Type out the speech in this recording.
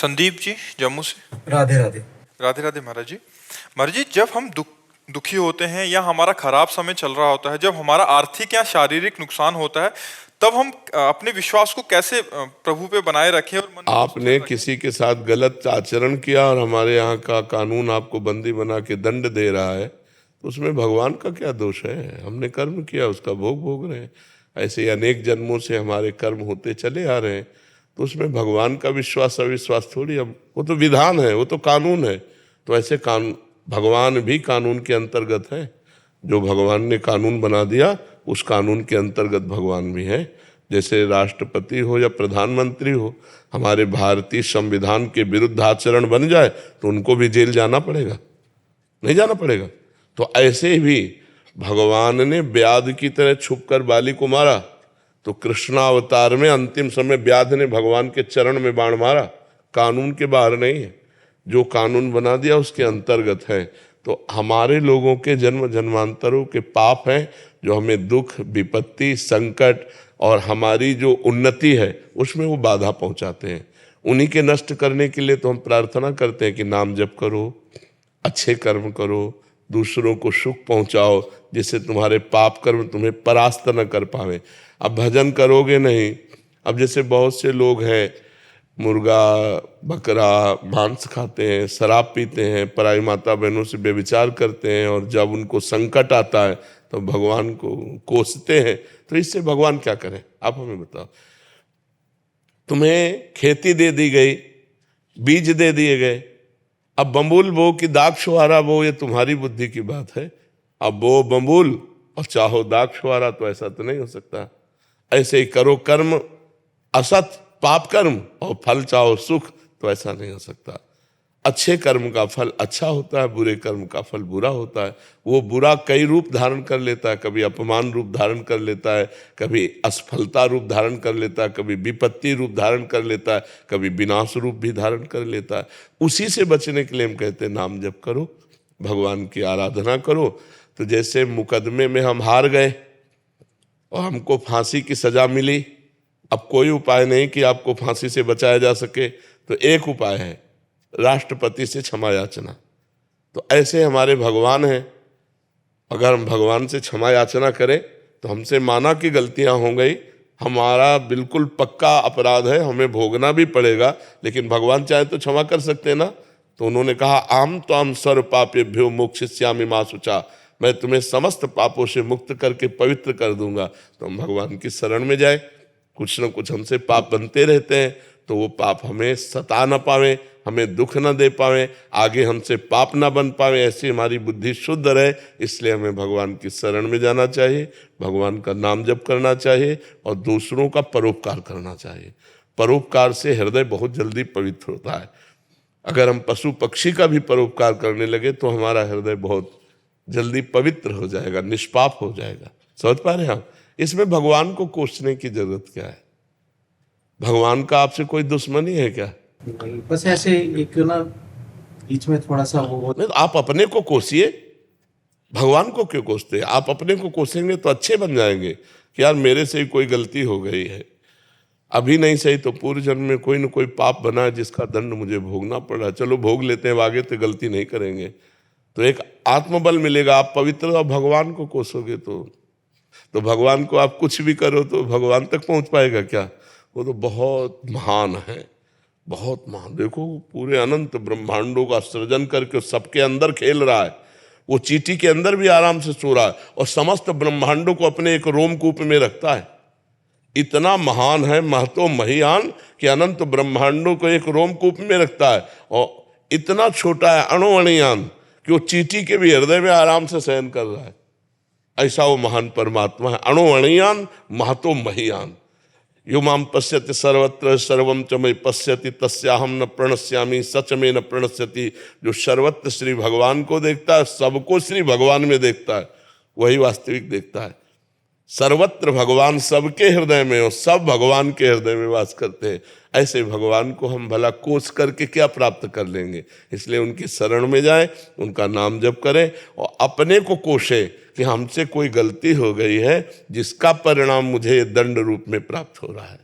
संदीप जी जम्मू से। राधे राधे। राधे राधे महाराज जी। महाराज जी, जब हम दुखी होते हैं या हमारा खराब समय चल रहा होता है, जब हमारा आर्थिक या शारीरिक नुकसान होता है, तब हम अपने विश्वास को कैसे प्रभु पे बनाए रखें और मन में आपने स्थिर रखें? किसी के साथ गलत आचरण किया और हमारे यहाँ का कानून आपको बंदी बना के दंड दे रहा है, तो उसमें भगवान का क्या दोष है? हमने कर्म किया, उसका भोग भोग रहे हैं। ऐसे ही अनेक जन्मों से हमारे कर्म होते चले आ रहे हैं, तो उसमें भगवान का विश्वास अविश्वास थोड़ी, अब वो तो विधान है, वो तो कानून है। तो ऐसे कानून, भगवान भी कानून के अंतर्गत है। जो भगवान ने कानून बना दिया, उस कानून के अंतर्गत भगवान भी है। जैसे राष्ट्रपति हो या प्रधानमंत्री हो, हमारे भारतीय संविधान के विरुद्ध आचरण बन जाए तो उनको भी जेल जाना पड़ेगा, नहीं जाना पड़ेगा? तो ऐसे भी भगवान ने व्याध की तरह छुपकर बाली को मारा, तो कृष्णावतार में अंतिम समय व्याध ने भगवान के चरण में बाण मारा। कानून के बाहर नहीं है, जो कानून बना दिया उसके अंतर्गत है। तो हमारे लोगों के जन्म जन्मांतरों के पाप हैं, जो हमें दुख, विपत्ति, संकट और हमारी जो उन्नति है उसमें वो बाधा पहुंचाते हैं। उन्हीं के नष्ट करने के लिए तो हम प्रार्थना करते हैं कि नाम जप करो, अच्छे कर्म करो, दूसरों को सुख पहुंचाओ, जिससे तुम्हारे पाप कर्म तुम्हें परास्त न कर पावे। अब भजन करोगे नहीं, अब जैसे बहुत से लोग हैं मुर्गा बकरा मांस खाते हैं, शराब पीते हैं, पराई माता बहनों से व्यभिचार करते हैं, और जब उनको संकट आता है तो भगवान को कोसते हैं। तो इससे भगवान क्या करें? आप हमें बताओ। तुम्हें खेती दे दी गई, बीज दे दिए गए, अब बम्बुल बो कि दाग छुहारा बो, ये तुम्हारी बुद्धि की बात है। अब बो बम्बुल और चाहो दाग छुहारा, तो ऐसा तो नहीं हो सकता। ऐसे ही करो कर्म असत पाप कर्म और फल चाहो सुख, तो ऐसा नहीं हो सकता। अच्छे कर्म का फल अच्छा होता है, बुरे कर्म का फल बुरा होता है। वो बुरा कई रूप धारण कर लेता है, कभी अपमान रूप धारण कर लेता है, कभी असफलता रूप धारण कर लेता है, कभी विपत्ति रूप धारण कर लेता है, कभी विनाश रूप भी धारण कर लेता है। उसी से बचने के लिए हम कहते हैं नाम जप करो, भगवान की आराधना करो। तो जैसे मुकदमे में हम हार गए और हमको फांसी की सजा मिली, अब कोई उपाय नहीं कि आपको फांसी से बचाया जा सके, तो एक उपाय है, राष्ट्रपति से क्षमा याचना। तो ऐसे हमारे भगवान हैं, अगर हम भगवान से क्षमा याचना करें तो हमसे माना कि गलतियां हो गई, हमारा बिल्कुल पक्का अपराध है, हमें भोगना भी पड़ेगा, लेकिन भगवान चाहे तो क्षमा कर सकते हैं ना। तो उन्होंने कहा आम तो हम सर्व पापेभ्यो मोक्षयिष्यामि मा शुचा, मैं तुम्हें समस्त पापों से मुक्त करके पवित्र कर दूंगा। तो हम भगवान की शरण में जाए, कुछ न कुछ हमसे पाप बनते रहते हैं, तो वो पाप हमें सता न पावे, हमें दुख न दे पावे, आगे हमसे पाप न बन पावे, ऐसी हमारी बुद्धि शुद्ध रहे। इसलिए हमें भगवान की शरण में जाना चाहिए, भगवान का नाम जप करना चाहिए और दूसरों का परोपकार करना चाहिए। परोपकार से हृदय बहुत जल्दी पवित्र होता है। अगर हम पशु पक्षी का भी परोपकार करने लगे तो हमारा हृदय बहुत जल्दी पवित्र हो जाएगा, निष्पाप हो जाएगा। समझ पा रहे हैं आप? इसमें भगवान को कोसने की जरूरत क्या है? भगवान का आपसे कोई दुश्मनी है क्या? बस ऐसे एक ना बीच में थोड़ा सा वो नहीं, तो आप अपने को कोसिए, भगवान को क्यों कोसते हैं? आप अपने को कोसेंगे तो अच्छे बन जाएंगे कि यार मेरे से ही कोई गलती हो गई है, अभी नहीं सही तो पूर्व जन्म में कोई न कोई पाप बना है जिसका दंड मुझे भोगना पड़ रहा है, चलो भोग लेते हैं, आगे तो गलती नहीं करेंगे। तो एक आत्मबल मिलेगा। आप पवित्र और भगवान को कोसोगे तो भगवान को आप कुछ भी करो तो भगवान तक पहुंच पाएगा क्या? वो तो बहुत महान है, बहुत महान। देखो पूरे अनंत ब्रह्मांडों का सृजन करके सबके अंदर खेल रहा है, वो चींटी के अंदर भी आराम से सो रहा है और समस्त ब्रह्मांडों को अपने एक रोमकूप में रखता है। इतना महान है, महतो महियान, कि अनंत ब्रह्मांडों को एक रोमकूप में रखता है, और इतना छोटा है अणुअणियान कि वो चींटी के भी हृदय में आराम से शयन कर रहा है। ऐसा वो महान परमात्मा है, अणुअणियान महतो महियान। यो माम पश्यति सर्वत्र सर्वम च मयि पश्यति तस्याहम न प्रणश्यामि सच में न प्रणश्यति। जो सर्वत्र श्री भगवान को देखता है, सबको श्री भगवान में देखता है, वही वास्तविक देखता है। सर्वत्र भगवान सबके हृदय में और सब भगवान के हृदय में वास करते हैं। ऐसे भगवान को हम भला कोस करके क्या प्राप्त कर लेंगे? इसलिए उनकी शरण में जाएं, उनका नाम जप करें और अपने को कोसें कि हमसे कोई गलती हो गई है जिसका परिणाम मुझे दंड रूप में प्राप्त हो रहा है।